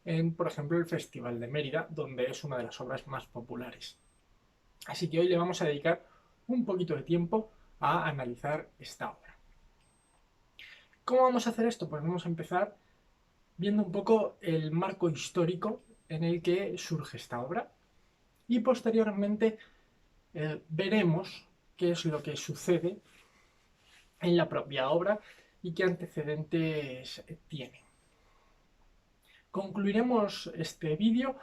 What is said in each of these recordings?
en, por ejemplo, el Festival de Mérida, donde es una de las obras más populares. Así que hoy le vamos a dedicar un poquito de tiempo a analizar esta obra. ¿Cómo vamos a hacer esto? Pues vamos a empezar viendo un poco el marco histórico en el que surge esta obra y posteriormente veremos qué es lo que sucede en la propia obra y qué antecedentes tiene. Concluiremos este vídeo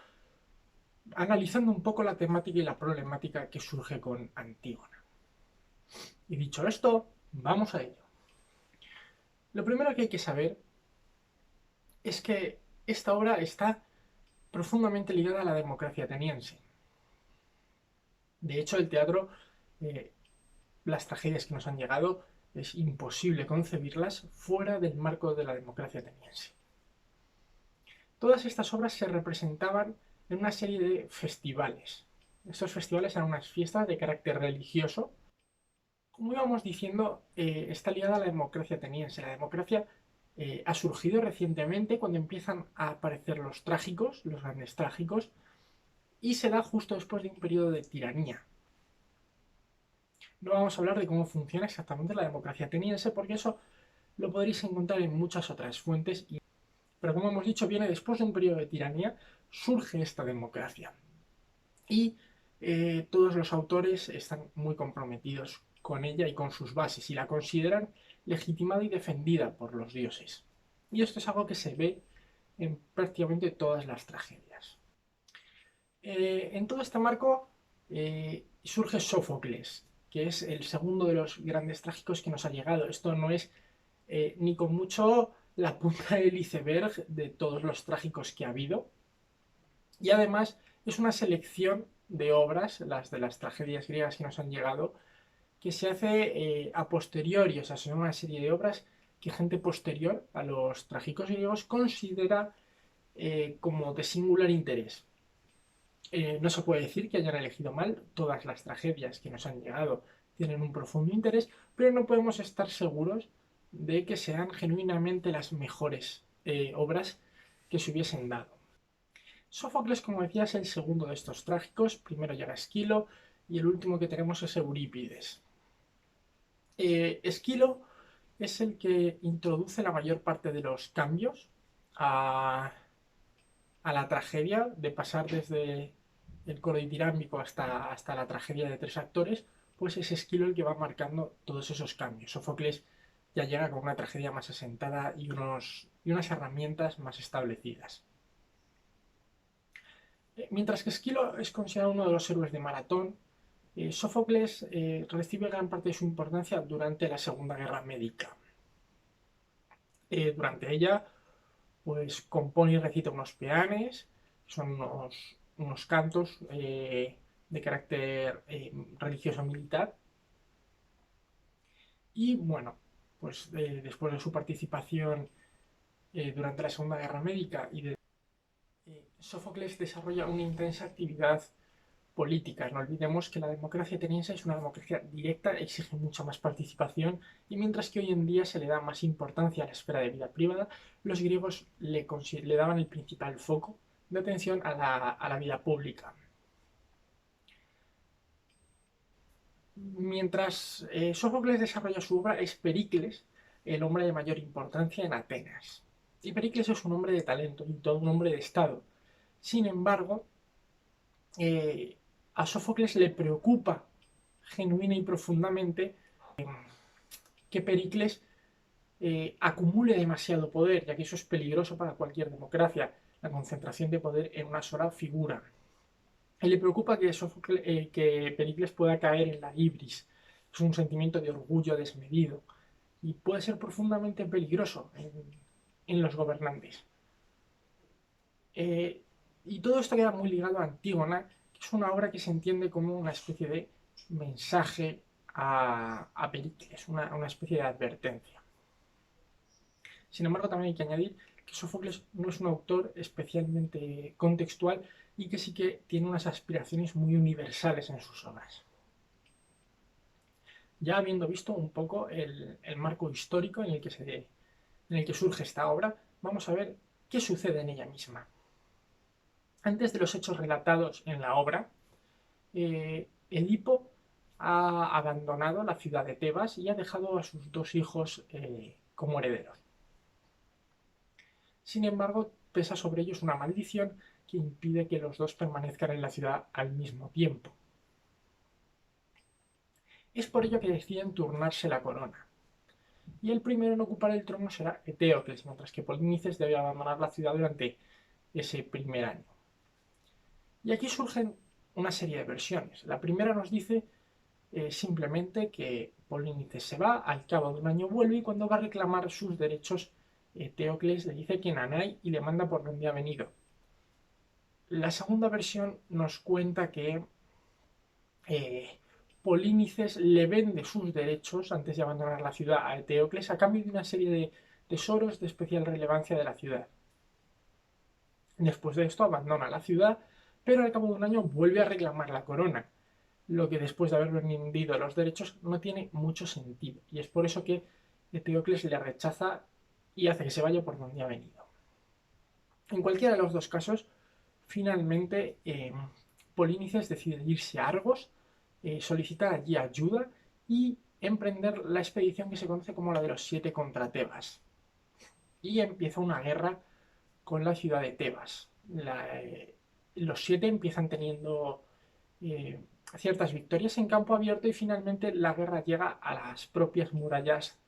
analizando un poco la temática y la problemática que surge con Antígona. Y dicho esto, vamos a ello. Lo primero que hay que saber es que esta obra está profundamente ligada a la democracia ateniense. De hecho, el teatro, eh, las tragedias que nos han llegado, es imposible concebirlas fuera del marco de la democracia ateniense. Todas estas obras se representaban en una serie de festivales. Estos festivales eran unas fiestas de carácter religioso. Como íbamos diciendo, está ligada a la democracia ateniense. La democracia ha surgido recientemente cuando empiezan a aparecer los trágicos, los grandes trágicos, y se da justo después de un periodo de tiranía. No vamos a hablar de cómo funciona exactamente la democracia ateniense, porque eso lo podréis encontrar en muchas otras fuentes, pero como hemos dicho, viene después de un periodo de tiranía, surge esta democracia. Y todos los autores están muy comprometidos con ella y con sus bases, y la consideran legitimada y defendida por los dioses. Y esto es algo que se ve en prácticamente todas las tragedias. En todo este marco surge Sófocles, que es el segundo de los grandes trágicos que nos ha llegado. Esto no es ni con mucho la punta del iceberg de todos los trágicos que ha habido. Y además es una selección de obras, las de las tragedias griegas que nos han llegado, que se hace a posteriori, o sea, son una serie de obras que gente posterior a los trágicos griegos considera como de singular interés. No se puede decir que hayan elegido mal, todas las tragedias que nos han llegado tienen un profundo interés, pero no podemos estar seguros de que sean genuinamente las mejores obras que se hubiesen dado. Sófocles, como decía, es el segundo de estos trágicos, primero llega Esquilo y el último que tenemos es Eurípides. Esquilo es el que introduce la mayor parte de los cambios a la tragedia, de pasar desde el coro ditírambico hasta la tragedia de tres actores, pues es Esquilo el que va marcando todos esos cambios. Sófocles ya llega con una tragedia más asentada y unas herramientas más establecidas. Mientras que Esquilo es considerado uno de los héroes de Maratón, Sófocles recibe gran parte de su importancia durante la Segunda Guerra Médica. Durante ella, pues compone y recita unos peanes, son unos cantos de carácter religioso militar. Y bueno, pues después de su participación durante la Segunda Guerra Médica Sófocles desarrolla una intensa actividad política. No olvidemos que la democracia ateniense es una democracia directa, exige mucha más participación y mientras que hoy en día se le da más importancia a la esfera de vida privada, los griegos le daban el principal foco de atención a la vida pública. Mientras Sófocles desarrolla su obra, es Pericles el hombre de mayor importancia en Atenas. Y Pericles es un hombre de talento y todo un hombre de Estado. Sin embargo, a Sófocles le preocupa genuina y profundamente que Pericles acumule demasiado poder, ya que eso es peligroso para cualquier democracia, la concentración de poder en una sola figura. Y le preocupa que Pericles pueda caer en la ibris, es un sentimiento de orgullo desmedido y puede ser profundamente peligroso en los gobernantes. Y todo esto queda muy ligado a Antígona, que es una obra que se entiende como una especie de mensaje a Pericles, una especie de advertencia. Sin embargo, también hay que añadir que Sófocles no es un autor especialmente contextual y que sí que tiene unas aspiraciones muy universales en sus obras. Ya habiendo visto un poco el marco histórico en el que surge esta obra, vamos a ver qué sucede en ella misma. Antes de los hechos relatados en la obra, Edipo ha abandonado la ciudad de Tebas y ha dejado a sus dos hijos como herederos. Sin embargo, pesa sobre ellos una maldición que impide que los dos permanezcan en la ciudad al mismo tiempo. Es por ello que deciden turnarse la corona. Y el primero en ocupar el trono será Eteocles, mientras que Polinices debe abandonar la ciudad durante ese primer año. Y aquí surgen una serie de versiones. La primera nos dice simplemente que Polinices se va, al cabo de un año vuelve y cuando va a reclamar sus derechos, Eteocles le dice que Nanay y le manda por donde ha venido. La segunda versión nos cuenta que Polínices le vende sus derechos antes de abandonar la ciudad a Eteocles a cambio de una serie de tesoros de especial relevancia de la ciudad. Después de esto abandona la ciudad, pero al cabo de un año vuelve a reclamar la corona, lo que después de haber vendido los derechos no tiene mucho sentido, y es por eso que Eteocles le rechaza y hace que se vaya por donde ha venido. En cualquiera de los dos casos, finalmente Polínices decide irse a Argos, solicitar allí ayuda y emprender la expedición que se conoce como la de los 7 contra Tebas. Y empieza una guerra con la ciudad de Tebas. Los 7 empiezan teniendo ciertas victorias en campo abierto y finalmente la guerra llega a las propias murallas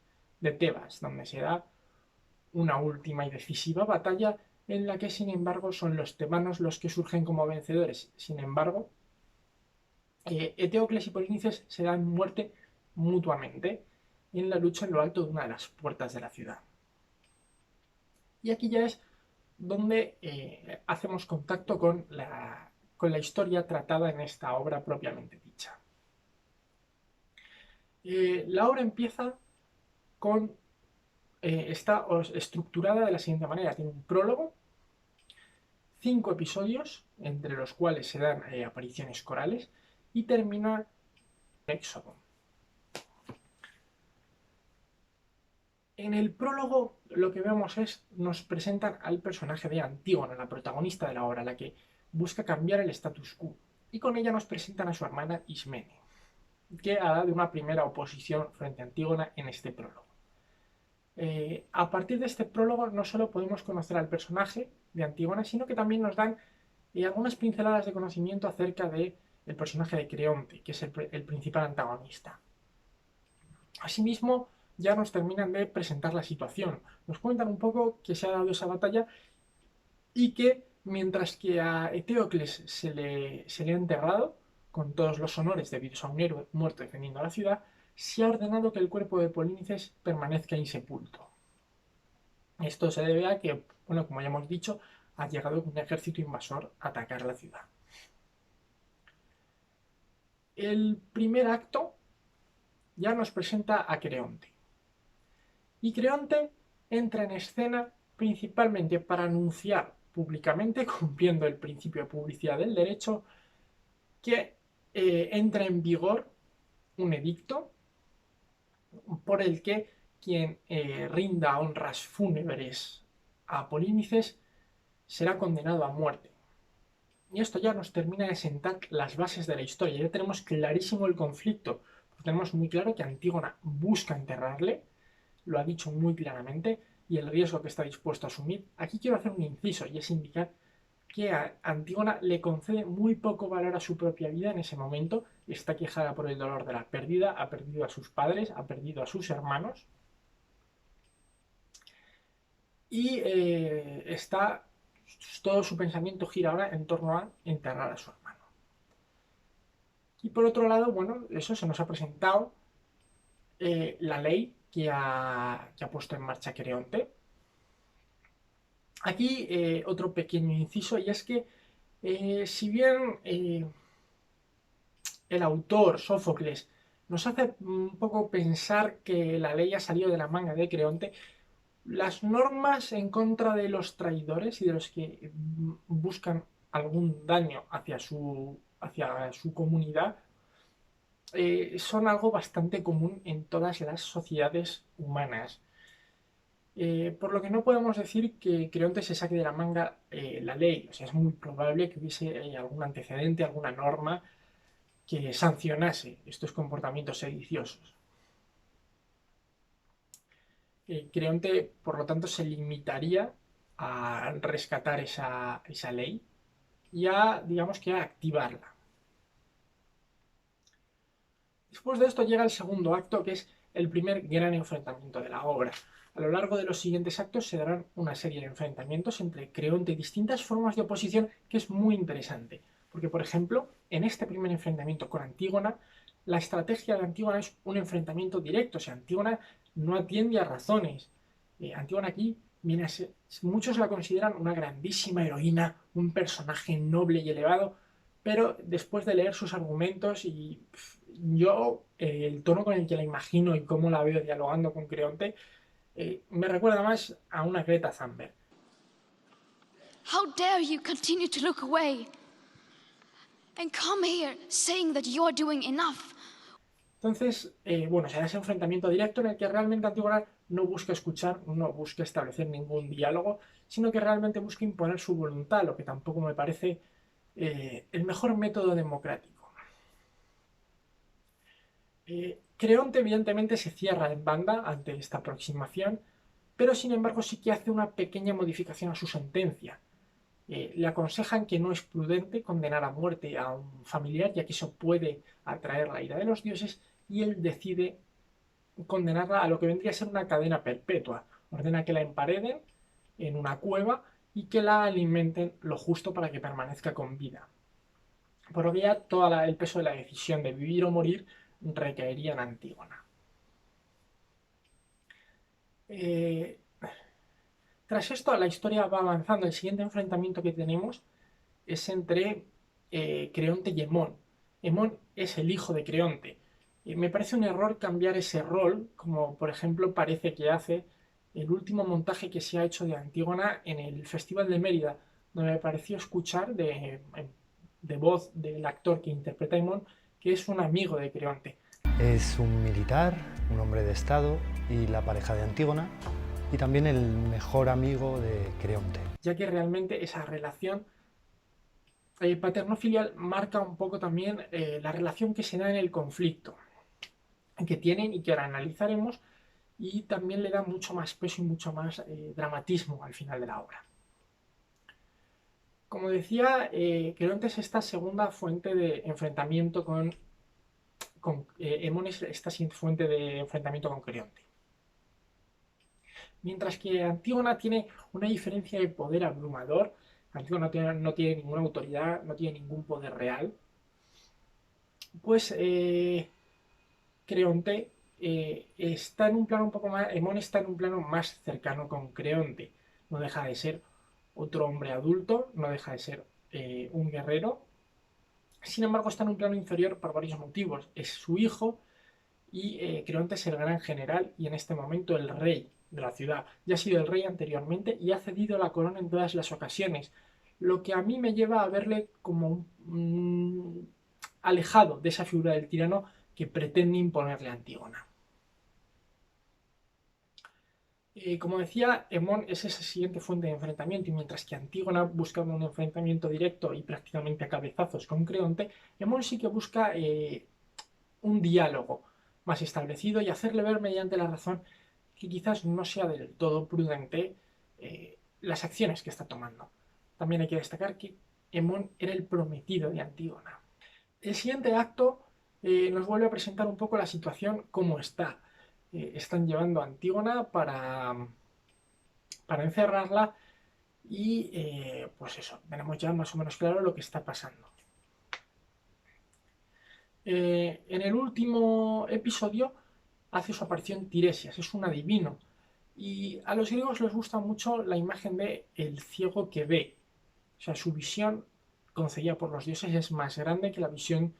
de Tebas, donde se da una última y decisiva batalla en la que sin embargo son los tebanos los que surgen como vencedores. Sin embargo, Eteocles y Polinices se dan muerte mutuamente en la lucha en lo alto de una de las puertas de la ciudad. Y aquí ya es donde hacemos contacto con la historia tratada en esta obra propiamente dicha. La obra empieza con... está estructurada de la siguiente manera. Tiene un prólogo, 5 episodios, entre los cuales se dan apariciones corales, y termina en Éxodo. En el prólogo lo que vemos es, nos presentan al personaje de Antígona, la protagonista de la obra, la que busca cambiar el status quo. Y con ella nos presentan a su hermana Ismene, que hará de una primera oposición frente a Antígona en este prólogo. A partir de este prólogo no solo podemos conocer al personaje de Antígona, sino que también nos dan algunas pinceladas de conocimiento acerca del personaje de Creonte, que es el principal antagonista. Asimismo, ya nos terminan de presentar la situación. Nos cuentan un poco que se ha dado esa batalla y que mientras que a Eteocles se le ha enterrado con todos los honores debidos a un héroe muerto defendiendo a la ciudad, se ha ordenado que el cuerpo de Polínices permanezca insepulto. Esto se debe a que, bueno, como ya hemos dicho, ha llegado un ejército invasor a atacar la ciudad. El primer acto ya nos presenta a Creonte. Y Creonte entra en escena principalmente para anunciar públicamente, cumpliendo el principio de publicidad del derecho, que entra en vigor un edicto por el que quien rinda honras fúnebres a Polínices será condenado a muerte. Y esto ya nos termina de sentar las bases de la historia. Ya tenemos clarísimo el conflicto. Tenemos muy claro que Antígona busca enterrarle, lo ha dicho muy claramente, y el riesgo que está dispuesto a asumir. Aquí quiero hacer un inciso y es indicar que a Antígona le concede muy poco valor a su propia vida en ese momento. Está quejada por el dolor de la pérdida, ha perdido a sus padres, ha perdido a sus hermanos. Y todo su pensamiento gira ahora en torno a enterrar a su hermano. Y por otro lado, bueno, eso se nos ha presentado la ley que ha puesto en marcha Creonte. Aquí otro pequeño inciso, y es que si bien el autor, Sófocles, nos hace un poco pensar que la ley ha salido de la manga de Creonte, las normas en contra de los traidores y de los que buscan algún daño hacia su comunidad son algo bastante común en todas las sociedades humanas. Por lo que no podemos decir que Creonte se saque de la manga la ley. O sea, es muy probable que hubiese algún antecedente, alguna norma que sancionase estos comportamientos sediciosos. Creonte, por lo tanto, se limitaría a rescatar esa ley y a, digamos que a activarla. Después de esto llega el segundo acto, que es el primer gran enfrentamiento de la obra. A lo largo de los siguientes actos se darán una serie de enfrentamientos entre Creonte y distintas formas de oposición, que es muy interesante. Porque, por ejemplo, en este primer enfrentamiento con Antígona, la estrategia de Antígona es un enfrentamiento directo. O sea, Antígona no atiende a razones. Antígona aquí viene a ser, muchos la consideran una grandísima heroína, un personaje noble y elevado, pero después de leer sus argumentos y yo, el tono con el que la imagino y cómo la veo dialogando con Creonte, me recuerda más a una Greta Thunberg. How dare you continue to look away and come here saying that you're doing enough? Entonces, bueno, será ese enfrentamiento directo en el que realmente Antígona no busca escuchar, no busca establecer ningún diálogo, sino que realmente busca imponer su voluntad, lo que tampoco me parece el mejor método democrático. Creonte evidentemente se cierra en banda ante esta aproximación, pero sin embargo sí que hace una pequeña modificación a su sentencia. Le aconsejan que no es prudente condenar a muerte a un familiar, ya que eso puede atraer la ira de los dioses, y él decide condenarla a lo que vendría a ser una cadena perpetua. Ordena que la empareden en una cueva y que la alimenten lo justo para que permanezca con vida. Por lo que ya todo el peso de la decisión de vivir o morir recaería en Antígona. Tras esto, la historia va avanzando. El siguiente enfrentamiento que tenemos es entre Creonte y Hemón. Hemón es el hijo de Creonte. Me parece un error cambiar ese rol, como por ejemplo parece que hace el último montaje que se ha hecho de Antígona en el Festival de Mérida, donde me pareció escuchar de voz del actor que interpreta a Hemón que es un amigo de Creonte. Es un militar, un hombre de estado y la pareja de Antígona, y también el mejor amigo de Creonte. Ya que realmente esa relación paterno-filial marca un poco también la relación que se da en el conflicto que tienen y que ahora analizaremos, y también le da mucho más peso y mucho más dramatismo al final de la obra. Como decía, Creonte es esta segunda fuente de enfrentamiento con Hemón es esta siguiente fuente de enfrentamiento con Creonte. Mientras que Antígona tiene una diferencia de poder abrumador. Antígona no tiene ninguna autoridad, no tiene ningún poder real. Pues Creonte está en un plano un poco más. Hemón está en un plano más cercano con Creonte. No deja de ser otro hombre adulto, no deja de ser un guerrero. Sin embargo, está en un plano inferior por varios motivos. Es su hijo y Creonte es el gran general y en este momento el rey de la ciudad. Ya ha sido el rey anteriormente y ha cedido la corona en todas las ocasiones, lo que a mí me lleva a verle como alejado de esa figura del tirano que pretende imponerle a Antígona. Como decía, Hemón es esa siguiente fuente de enfrentamiento, y mientras que Antígona busca un enfrentamiento directo y prácticamente a cabezazos con Creonte, Hemón sí que busca un diálogo más establecido y hacerle ver mediante la razón que quizás no sea del todo prudente las acciones que está tomando. También hay que destacar que Hemón era el prometido de Antígona. El siguiente acto nos vuelve a presentar un poco la situación como está. Están llevando a Antígona para encerrarla y pues eso, tenemos ya más o menos claro lo que está pasando. En el último episodio hace su aparición Tiresias, es un adivino. Y a los griegos les gusta mucho la imagen de el ciego que ve. O sea, su visión concedida por los dioses es más grande que la visión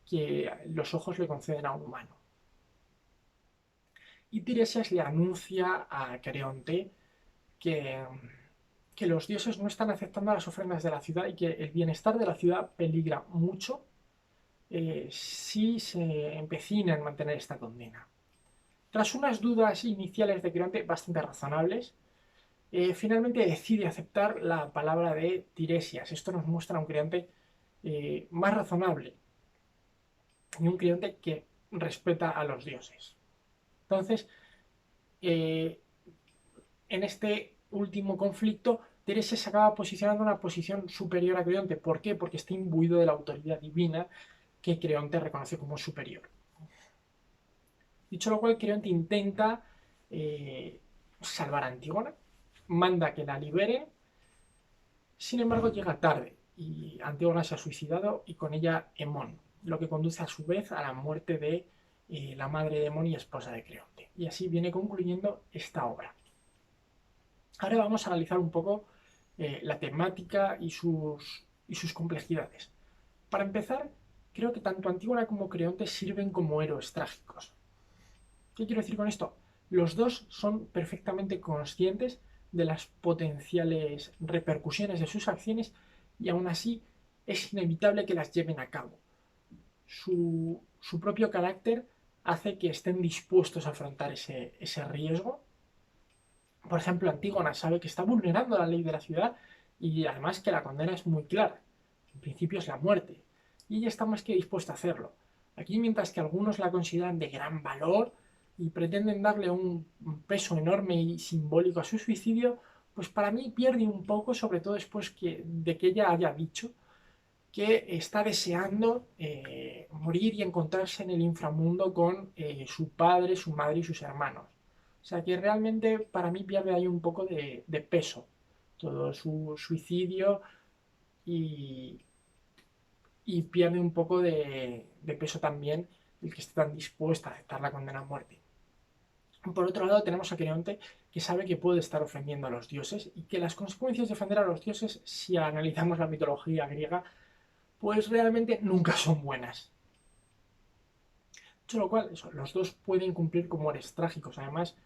que los ojos le conceden a un humano. Y Tiresias le anuncia a Creonte que los dioses no están aceptando las ofrendas de la ciudad y que el bienestar de la ciudad peligra mucho si se empecina en mantener esta condena. Tras unas dudas iniciales de Creonte bastante razonables, finalmente decide aceptar la palabra de Tiresias. Esto nos muestra a un Creonte más razonable y un Creonte que respeta a los dioses. Entonces, en este último conflicto, Tiresias se acaba posicionando en una posición superior a Creonte. ¿Por qué? Porque está imbuido de la autoridad divina que Creonte reconoce como superior. Dicho lo cual, Creonte intenta salvar a Antígona, manda que la libere, sin embargo llega tarde y Antígona se ha suicidado y con ella Hemón, lo que conduce a su vez a la muerte de la madre de Hemón y esposa de Creonte. Y así viene concluyendo esta obra. Ahora vamos a analizar un poco la temática y sus complejidades. Para empezar, creo que tanto Antígona como Creonte sirven como héroes trágicos. ¿Qué quiero decir con esto? Los dos son perfectamente conscientes de las potenciales repercusiones de sus acciones y aún así es inevitable que las lleven a cabo. Su propio carácter hace que estén dispuestos a afrontar ese riesgo. Por ejemplo, Antígona sabe que está vulnerando la ley de la ciudad y además que la condena es muy clara. En principio es la muerte. Y ella está más que dispuesta a hacerlo. Aquí, mientras que algunos la consideran de gran valor y pretenden darle un peso enorme y simbólico a su suicidio, pues para mí pierde un poco, sobre todo después de que ella haya dicho que está deseando morir y encontrarse en el inframundo con su padre, su madre y sus hermanos. O sea que realmente para mí pierde ahí un poco de peso todo su suicidio y pierde un poco de peso también el que esté tan dispuesto a aceptar la condena a muerte. Por otro lado tenemos a Creonte, que sabe que puede estar ofendiendo a los dioses y que las consecuencias de ofender a los dioses, si analizamos la mitología griega, pues realmente nunca son buenas. Dicho lo cual, los dos pueden cumplir como héroes trágicos. Además,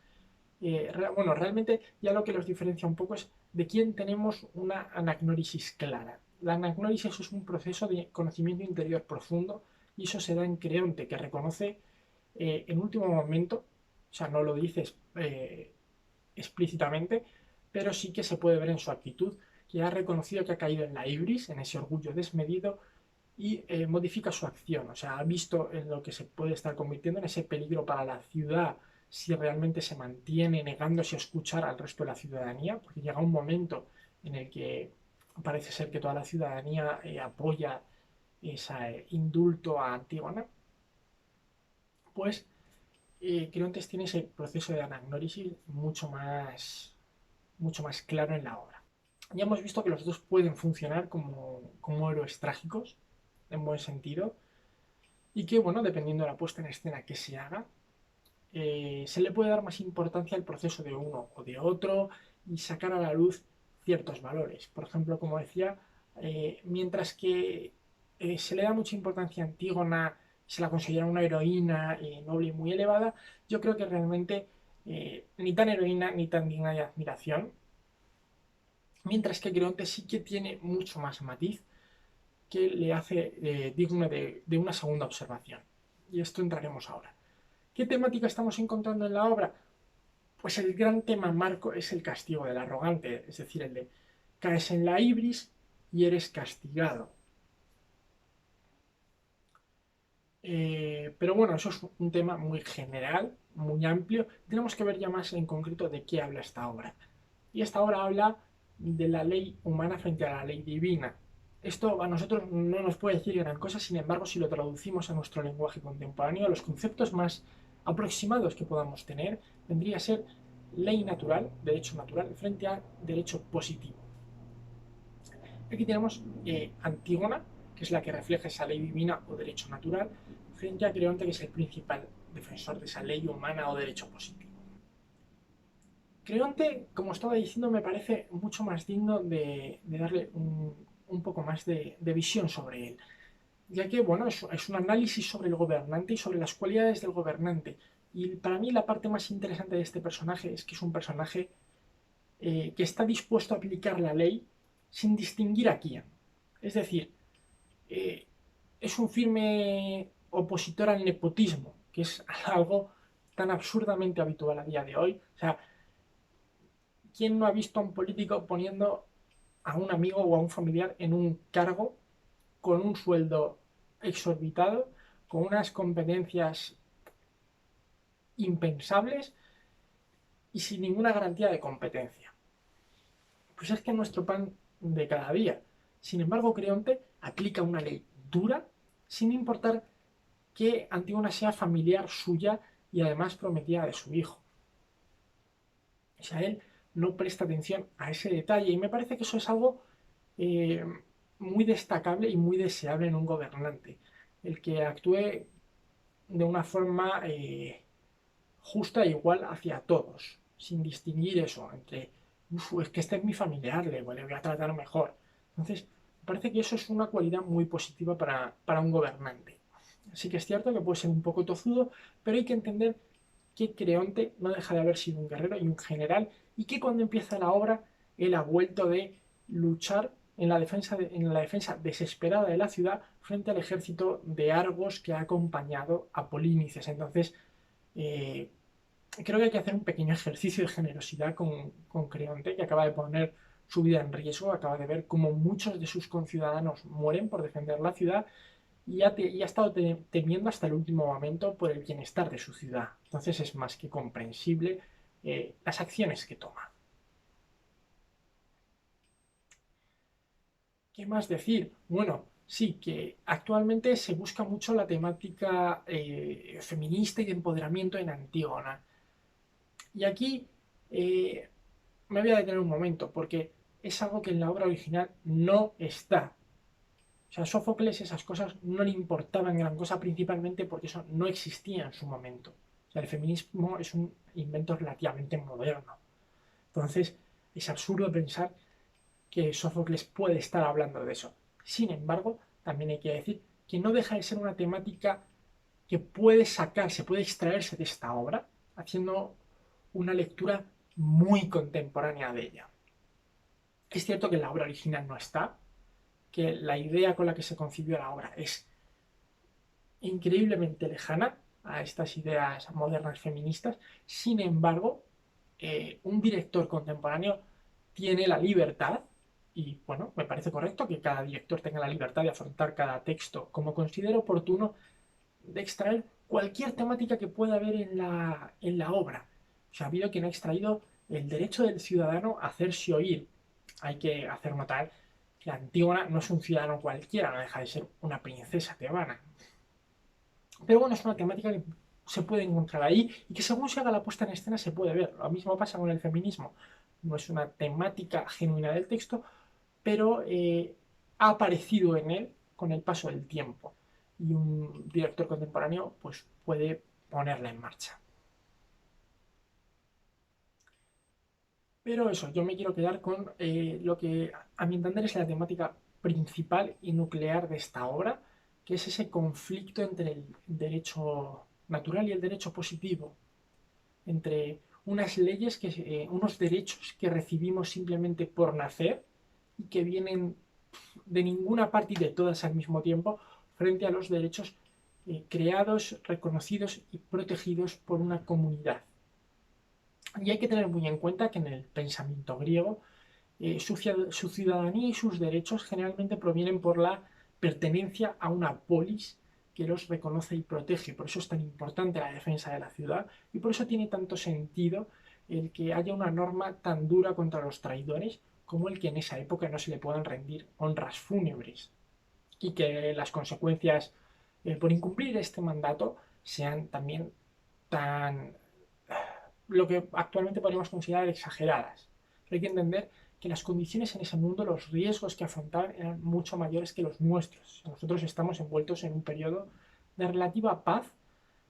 realmente ya lo que los diferencia un poco es de quién tenemos una anagnórisis clara. La anagnórisis es un proceso de conocimiento interior profundo y eso se da en Creonte, que reconoce en último momento, o sea, no lo dices explícitamente, pero sí que se puede ver en su actitud, que ha reconocido que ha caído en la ibris, en ese orgullo desmedido, y modifica su acción. O sea, ha visto en lo que se puede estar convirtiendo en ese peligro para la ciudad si realmente se mantiene negándose a escuchar al resto de la ciudadanía, porque llega un momento en el que parece ser que toda la ciudadanía apoya ese indulto a Antígona, pues Creonte tiene ese proceso de anagnórisis mucho más claro en la obra. Ya hemos visto que los dos pueden funcionar como héroes trágicos, en buen sentido, y que, bueno, dependiendo de la puesta en escena que se haga, se le puede dar más importancia al proceso de uno o de otro y sacar a la luz ciertos valores. Por ejemplo, como decía, mientras que se le da mucha importancia a Antígona, se la considera una heroína noble y muy elevada, yo creo que realmente ni tan heroína ni tan digna de admiración, mientras que Creonte sí que tiene mucho más matiz que le hace digno de una segunda observación. Y esto entraremos ahora. ¿Qué temática estamos encontrando en la obra? Pues el gran tema marco es el castigo del arrogante, es decir, el de caes en la ibris y eres castigado. Pero bueno, eso es un tema muy general, muy amplio. Tenemos que ver ya más en concreto de qué habla esta obra. Y esta obra habla de la ley humana frente a la ley divina. Esto a nosotros no nos puede decir gran cosa, sin embargo, si lo traducimos a nuestro lenguaje contemporáneo, los conceptos más aproximados que podamos tener vendría a ser ley natural, derecho natural, frente a derecho positivo. Aquí tenemos Antígona, que es la que refleja esa ley divina o derecho natural, frente a Creonte, que es el principal defensor de esa ley humana o derecho positivo. Creonte, como estaba diciendo, me parece mucho más digno de darle un poco más de visión sobre él, ya que, bueno, es un análisis sobre el gobernante y sobre las cualidades del gobernante. Y para mí la parte más interesante de este personaje es que es un personaje que está dispuesto a aplicar la ley sin distinguir a quién. Es decir, es un firme opositor al nepotismo, que es algo tan absurdamente habitual a día de hoy. O sea, ¿quién no ha visto a un político poniendo a un amigo o a un familiar en un cargo con un sueldo exorbitado, con unas competencias impensables y sin ninguna garantía de competencia? Pues es que nuestro pan de cada día. Sin embargo, Creonte aplica una ley dura sin importar que Antígona sea familiar suya y además prometida de su hijo. O sea, él no presta atención a ese detalle y me parece que eso es algo eh, muy destacable y muy deseable en un gobernante. El que actúe de una forma justa e igual hacia todos, sin distinguir eso entre, es que este es mi familiar, le voy a tratar mejor. Entonces, me parece que eso es una cualidad muy positiva para un gobernante. Sí que es cierto que puede ser un poco tozudo, pero hay que entender que Creonte no deja de haber sido un guerrero y un general, y que cuando empieza la obra, él ha vuelto de luchar en la defensa desesperada de la ciudad frente al ejército de Argos que ha acompañado a Polínices. Entonces, eh, creo que hay que hacer un pequeño ejercicio de generosidad con Creonte, que acaba de poner su vida en riesgo, acaba de ver cómo muchos de sus conciudadanos mueren por defender la ciudad y ha estado temiendo hasta el último momento por el bienestar de su ciudad. Entonces es más que comprensible las acciones que toma. ¿Qué más decir? Bueno, sí, que actualmente se busca mucho la temática feminista y de empoderamiento en Antígona. Y aquí me voy a detener un momento, porque es algo que en la obra original no está. O sea, a Sófocles esas cosas no le importaban gran cosa, principalmente porque eso no existía en su momento. O sea, el feminismo es un invento relativamente moderno. Entonces, es absurdo pensar que Sófocles puede estar hablando de eso. Sin embargo, también hay que decir que no deja de ser una temática que puede sacarse, puede extraerse de esta obra, haciendo una lectura muy contemporánea de ella. Es cierto que en la obra original no está, que la idea con la que se concibió la obra es increíblemente lejana a estas ideas modernas feministas. Sin embargo, un director contemporáneo tiene la libertad, y bueno, me parece correcto que cada director tenga la libertad de afrontar cada texto como considere oportuno, de extraer cualquier temática que pueda haber en la obra. O sea, ha habido quien ha extraído el derecho del ciudadano a hacerse oír. Hay que hacer notar que Antígona no es un ciudadano cualquiera, no deja de ser una princesa tebana. Pero bueno, es una temática que se puede encontrar ahí y que según se haga la puesta en escena se puede ver. Lo mismo pasa con el feminismo. No es una temática genuina del texto, pero ha aparecido en él con el paso del tiempo. Y un director contemporáneo pues puede ponerla en marcha. Pero eso, yo me quiero quedar con lo que a mi entender es la temática principal y nuclear de esta obra, que es ese conflicto entre el derecho natural y el derecho positivo, entre unas leyes, unos derechos que recibimos simplemente por nacer y que vienen de ninguna parte y de todas al mismo tiempo, frente a los derechos creados, reconocidos y protegidos por una comunidad. Y hay que tener muy en cuenta que en el pensamiento griego su ciudadanía y sus derechos generalmente provienen por la pertenencia a una polis que los reconoce y protege. Por eso es tan importante la defensa de la ciudad y por eso tiene tanto sentido el que haya una norma tan dura contra los traidores como el que en esa época no se le puedan rendir honras fúnebres y que las consecuencias por incumplir este mandato sean también tan lo que actualmente podríamos considerar exageradas. Pero hay que entender que las condiciones en ese mundo, los riesgos que afrontaban eran mucho mayores que los nuestros. Nosotros estamos envueltos en un periodo de relativa paz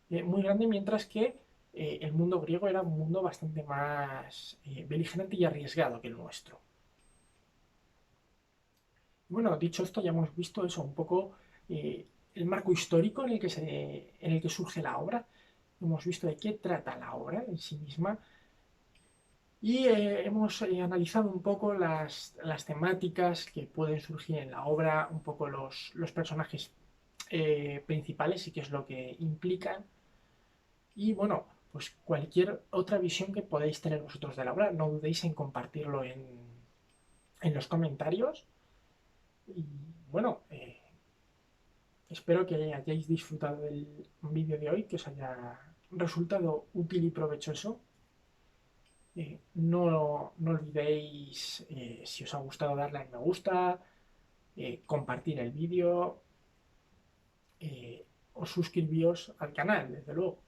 muy grande, mientras que el mundo griego era un mundo bastante más beligerante y arriesgado que el nuestro. Bueno, dicho esto, ya hemos visto eso, un poco el marco histórico en el que surge la obra. Hemos visto de qué trata la obra en sí misma y hemos analizado un poco las temáticas que pueden surgir en la obra, un poco los personajes principales y qué es lo que implican. Y bueno, pues cualquier otra visión que podáis tener vosotros de la obra, no dudéis en compartirlo en los comentarios. Y bueno, espero que hayáis disfrutado del vídeo de hoy, que os haya resultado útil y provechoso. No olvidéis, si os ha gustado, darle a me gusta, compartir el vídeo o suscribíos al canal, desde luego.